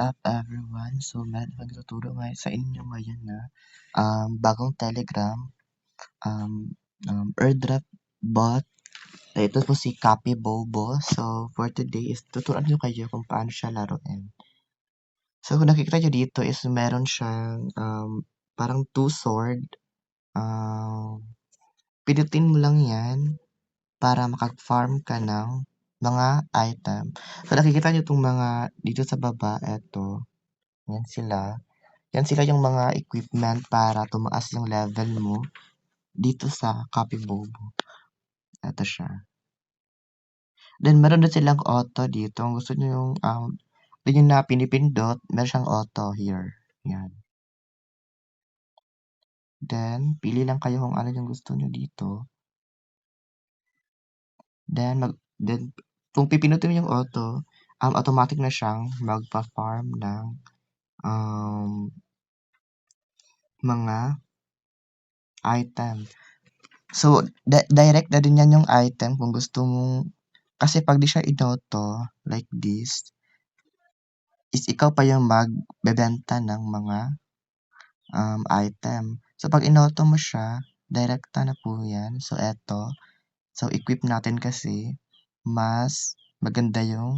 up everyone? So, meron akong ituturo ngayon sa inyo ngayon na bagong Telegram airdrop bot. Ito po si Copy Bobo. So, for today is tuturuan ko kayo kung paano siya laruin. So, kung nakikita nyo dito is meron siyang parang two sword. Pinutin mo lang yan para makag-farm ka ng mga item. So, nakikita nyo itong mga dito sa baba. Eto. Yan sila. Yan sila yung mga equipment para tumaas yung level mo dito sa Copy Bobo. Ito siya. Then, meron din silang auto dito. Kung gusto nyo yung, din yung na pinipindot, meron siyang auto here. Yan. Then, pili lang kayo kung ano yung gusto nyo dito. Then, kung pipinutin mo yung auto, automatic na siyang magpa-farm ng mga item. So, direct na din yan yung item kung gusto mong, kasi pag di siya inoto, like this, is ikaw pa yung magbebenta ng mga item. So, pag inoto mo siya, direkta na po yan. So, eto. So, equip natin kasi mas maganda yung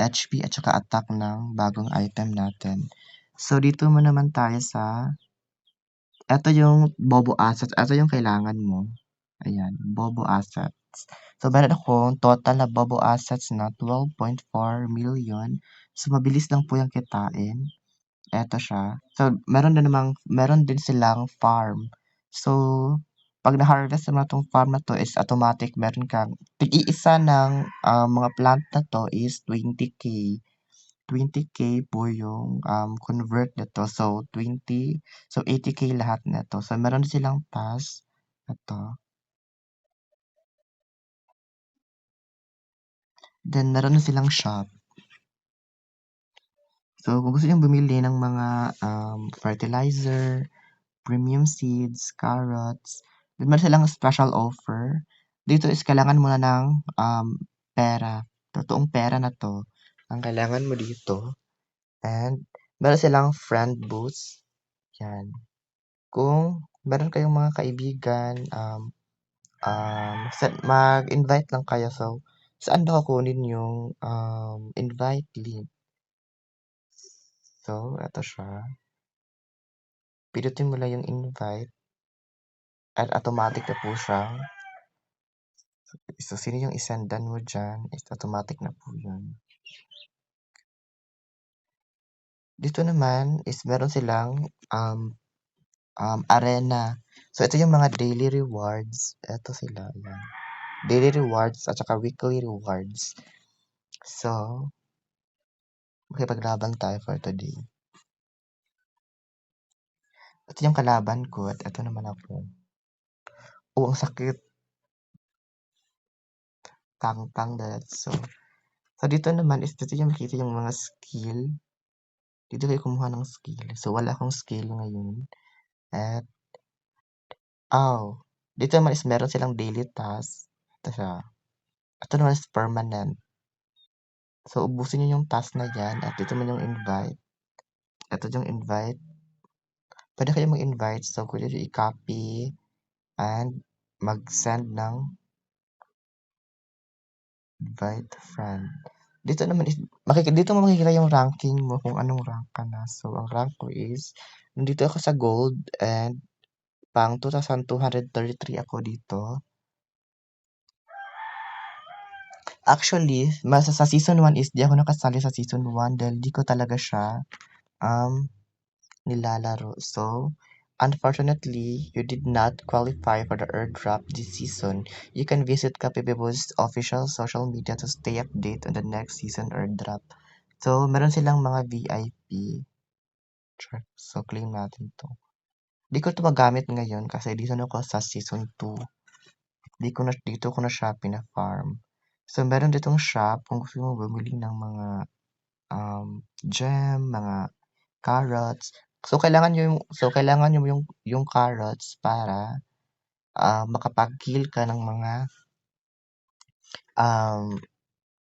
HP at saka attack ng bagong item natin. So, dito mo naman tayo sa, eto yung Bobo Assets. Eto yung kailangan mo. Ayan, Bobo Assets. So, meron akong total na Bobo Assets na 12.4 million. So, mabilis lang po yung kitain. Eto siya. So, meron din silang farm. So, pag na-harvest mo na itong farm na to is automatic meron kang, tig-iisa ng mga plant na to is 20k. 20k po yung convert nito. So, 80k lahat nito. So, meron silang pass. Ito. Then, meron na silang shop. So, kung gusto nyo bumili ng mga fertilizer, premium seeds, carrots, then meron silang special offer. Dito is kailangan mo na ng pera. Totoong pera na to. Ang kailangan mo dito. And, meron silang friend boost. Yan. Kung meron kayong mga kaibigan, mag-invite lang kayo. So, saan ba kukunin yung invite link? So, ito siya. Pinutin mo lang yung invite at automatic na po siyang, so, sino yung isendan mo dyan, is automatic na po yun. Dito naman is meron silang arena. So, ito yung mga daily rewards. Ito sila. Yan. Daily rewards at saka weekly rewards. So, makipaglaban tayo for today. Ito yung kalaban ko at ito naman ako. Oh, ang sakit. Tang-tang that. So, dito naman is dito yung makita yung mga skill. Dito kayo kumuha ng skill. So, wala akong skill ngayon. At, dito naman is meron silang daily task. Ito siya. Ito naman is permanent. So, ubusin nyo yung task na yan. At dito naman yung invite. Ito yung invite. Pwede kayo mag-invite. So, pwede nyo i-copy and mag-send ng invite friend. Dito naman is, dito mo makikita yung ranking mo kung anong rank ka na. So, ang rank ko is, nandito ako sa gold and pang 2,233 ako dito. Actually, sa season 1 is di ako nakasali sa season 1 dahil di ko talaga siya nilalaro. So, unfortunately, you did not qualify for the airdrop this season. You can visit Kapibebo's official social media to stay updated on the next season airdrop. So, meron silang mga VIP. So, claim natin to. Di ko ito magamit ngayon kasi dito na ako sa season 2. Dito ko na siya pina-farm. So, meron ditong shop kung gusto mo bumili ng mga gem, mga carrots. So, kailangan nyo yung carrots para makapag-kill ka ng mga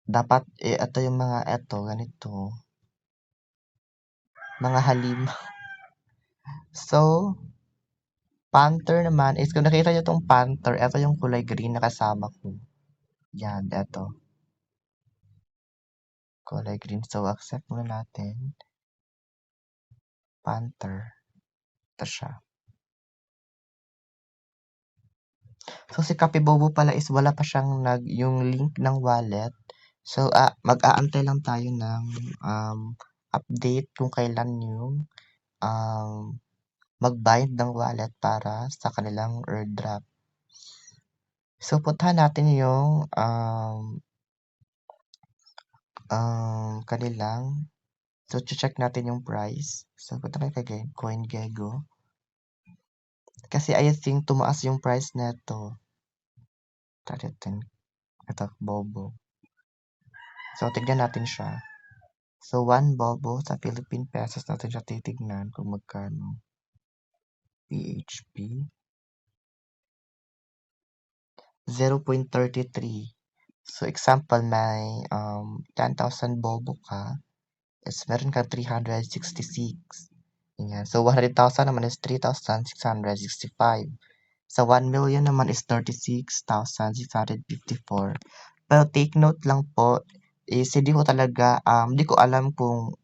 dapat, ito yung mga ganito. mga halimaw. So, panther naman is kung nakita nyo tong panther, eto yung kulay green na kasama ko. Yan, eto. Kulay green. So, accept muna natin. Panther. Ito siya. So, si Kapibobo pala is wala pa siyang yung link ng wallet. So, mag-aantay lang tayo ng update kung kailan yung mag-bind ng wallet para sa kanilang airdrop. So, puntahan natin yung kanilang. So, check natin yung price. So, punta tayo kay CoinGecko. Kasi I think tumaas yung price neto. Ito, Bobo. So, tignan natin siya. So, 1 Bobo sa Philippine Pesos natin siya titignan kung magkano. PHP. 0.33. So, example, may 10,000 Bobo ka. Is meron ka 366. Yan. So, 100,000 naman is 3,665. Sa 1 million naman is 36,654. Pero take note lang po, is hindi ko talaga, hindi ko alam kung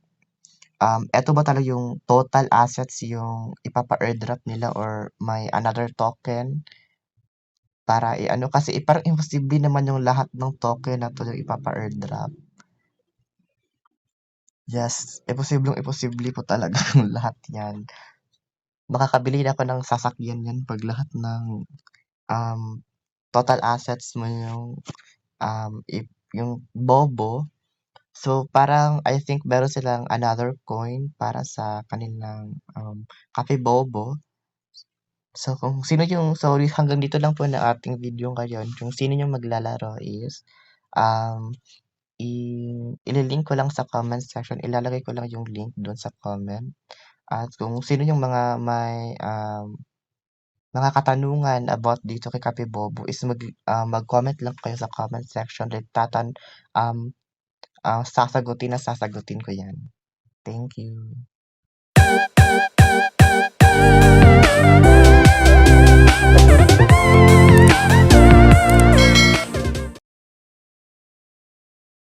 eto ba talaga yung total assets yung ipapa-airdrop nila or may another token para i-ano. Kasi parang imposible naman yung lahat ng token na to yung ipapa-airdrop. Yes, imposible po talaga yung lahat yan. Makakabili na ako ng sasakyan yan pag lahat ng total assets mo yung Bobo. So, parang I think meron silang another coin para sa kanilang Kapibobo. So, kung sino yung, sorry, hanggang dito lang po na ating video ngayon. Kung sino yung maglalaro is, ililink ko lang sa comment section. Ilalagay ko lang yung link doon sa comment. At kung sino yung mga may mga katanungan about dito kay Kapibobo is mag-comment lang kayo sa comment section. Sasagutin ko yan. Thank you.